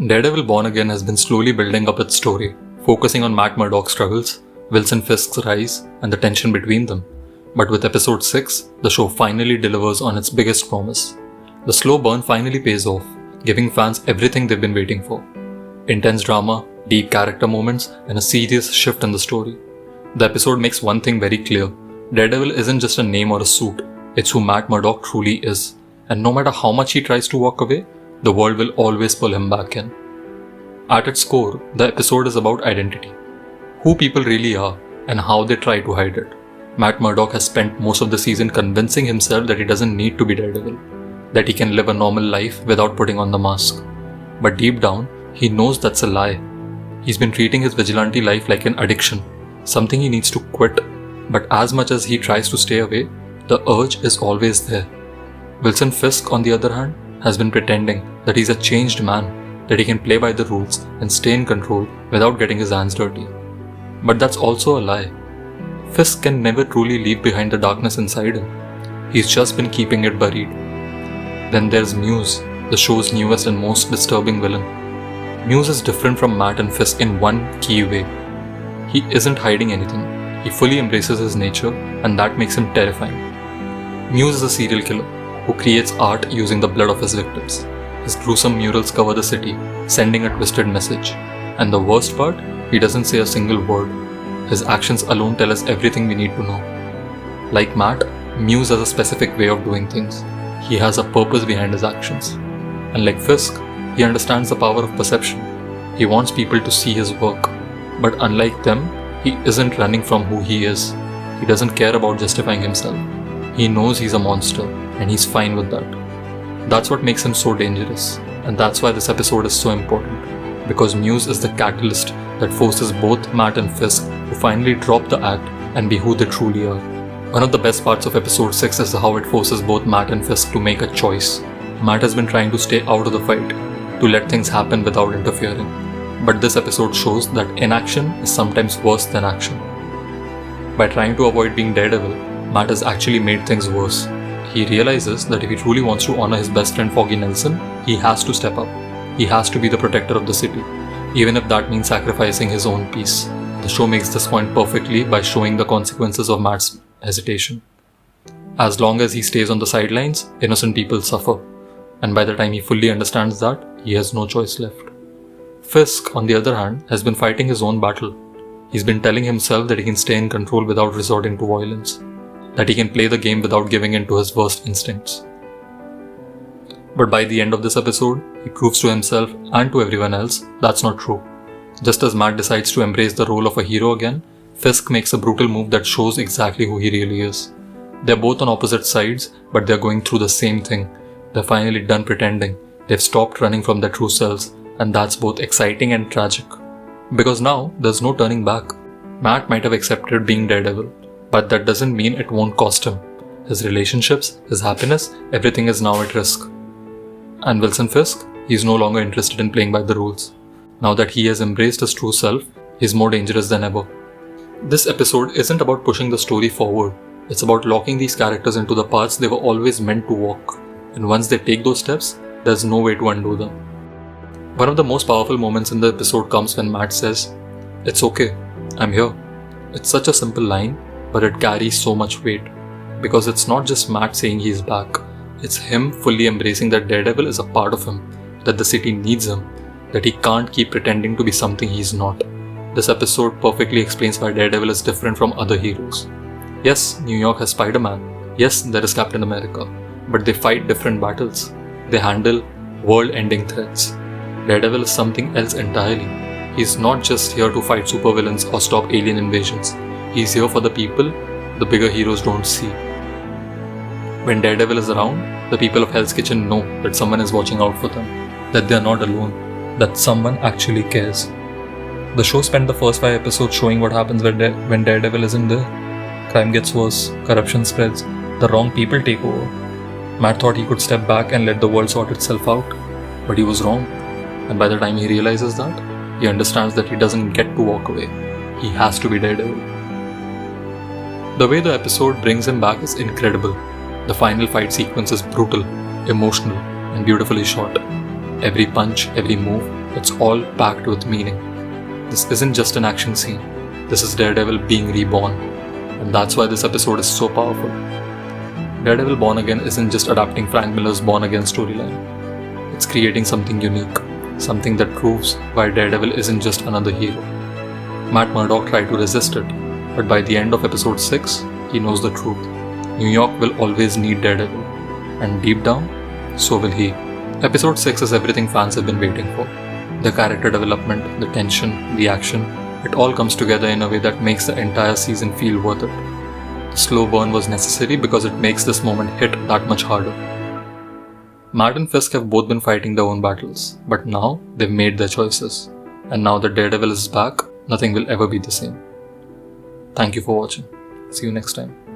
Daredevil Born Again has been slowly building up its story, focusing on Matt Murdock's struggles, Wilson Fisk's rise, and the tension between them. But with episode 6, the show finally delivers on its biggest promise. The slow burn finally pays off, giving fans everything they've been waiting for. Intense drama, deep character moments, and a serious shift in the story. The episode makes one thing very clear. Daredevil isn't just a name or a suit, it's who Matt Murdock truly is. And no matter how much he tries to walk away, the world will always pull him back in. At its core, the episode is about identity. Who people really are and how they try to hide it. Matt Murdock has spent most of the season convincing himself that he doesn't need to be Daredevil, that he can live a normal life without putting on the mask. But deep down, he knows that's a lie. He's been treating his vigilante life like an addiction, something he needs to quit. But as much as he tries to stay away, the urge is always there. Wilson Fisk, on the other hand, has been pretending that he's a changed man, that he can play by the rules and stay in control without getting his hands dirty. But that's also a lie. Fisk can never truly leave behind the darkness inside him. He's just been keeping it buried. Then there's Muse, the show's newest and most disturbing villain. Muse is different from Matt and Fisk in one key way. He isn't hiding anything. He fully embraces his nature, and that makes him terrifying. Muse is a serial killer who creates art using the blood of his victims. His gruesome murals cover the city, sending a twisted message. And the worst part, he doesn't say a single word. His actions alone tell us everything we need to know. Like Matt, Muse has a specific way of doing things. He has a purpose behind his actions. And like Fisk, he understands the power of perception. He wants people to see his work. But unlike them, he isn't running from who he is. He doesn't care about justifying himself. He knows he's a monster, and he's fine with that. That's what makes him so dangerous, and that's why this episode is so important. Because Muse is the catalyst that forces both Matt and Fisk to finally drop the act and be who they truly are. One of the best parts of episode 6 is how it forces both Matt and Fisk to make a choice. Matt has been trying to stay out of the fight, to let things happen without interfering. But this episode shows that inaction is sometimes worse than action. By trying to avoid being Daredevil, Matt has actually made things worse. He realizes that if he truly wants to honor his best friend Foggy Nelson, he has to step up. He has to be the protector of the city, even if that means sacrificing his own peace. The show makes this point perfectly by showing the consequences of Matt's hesitation. As long as he stays on the sidelines, innocent people suffer. And by the time he fully understands that, he has no choice left. Fisk, on the other hand, has been fighting his own battle. He's been telling himself that he can stay in control without resorting to violence, that he can play the game without giving in to his worst instincts. But by the end of this episode, he proves to himself and to everyone else that's not true. Just as Matt decides to embrace the role of a hero again, Fisk makes a brutal move that shows exactly who he really is. They're both on opposite sides, but they're going through the same thing. They're finally done pretending. They've stopped running from their true selves, and that's both exciting and tragic. Because now, there's no turning back. Matt might have accepted being Daredevil, but that doesn't mean it won't cost him. His relationships, his happiness, everything is now at risk. And Wilson Fisk, he's no longer interested in playing by the rules. Now that he has embraced his true self, he's more dangerous than ever. This episode isn't about pushing the story forward. It's about locking these characters into the paths they were always meant to walk. And once they take those steps, there's no way to undo them. One of the most powerful moments in the episode comes when Matt says, "It's okay, I'm here." It's such a simple line, but it carries so much weight. Because it's not just Matt saying he's back. It's him fully embracing that Daredevil is a part of him, that the city needs him, that he can't keep pretending to be something he's not. This episode perfectly explains why Daredevil is different from other heroes. Yes, New York has Spider-Man. Yes, there is Captain America. But they fight different battles. They handle world-ending threats. Daredevil is something else entirely. He's not just here to fight supervillains or stop alien invasions. He's here for the people the bigger heroes don't see. When Daredevil is around, the people of Hell's Kitchen know that someone is watching out for them, that they're not alone, that someone actually cares. The show spent the first 5 episodes showing what happens when Daredevil isn't there. Crime gets worse, corruption spreads, the wrong people take over. Matt thought he could step back and let the world sort itself out, but he was wrong. And by the time he realizes that, he understands that he doesn't get to walk away. He has to be Daredevil. The way the episode brings him back is incredible. The final fight sequence is brutal, emotional, and beautifully shot. Every punch, every move, It's all packed with meaning. This isn't just an action scene. This is Daredevil being reborn. And that's why this episode is so powerful. Daredevil Born Again isn't just adapting Frank Miller's Born Again storyline. It's creating something unique. Something that proves why Daredevil isn't just another hero. Matt Murdock tried to resist it, but by the end of episode 6, he knows the truth. New York will always need Daredevil, and deep down, so will he. Episode 6 is everything fans have been waiting for. The character development, the tension, the action, it all comes together in a way that makes the entire season feel worth it. The slow burn was necessary because it makes this moment hit that much harder. Matt and Fisk have both been fighting their own battles, but now they've made their choices. And now that Daredevil is back, nothing will ever be the same. Thank you for watching. See you next time.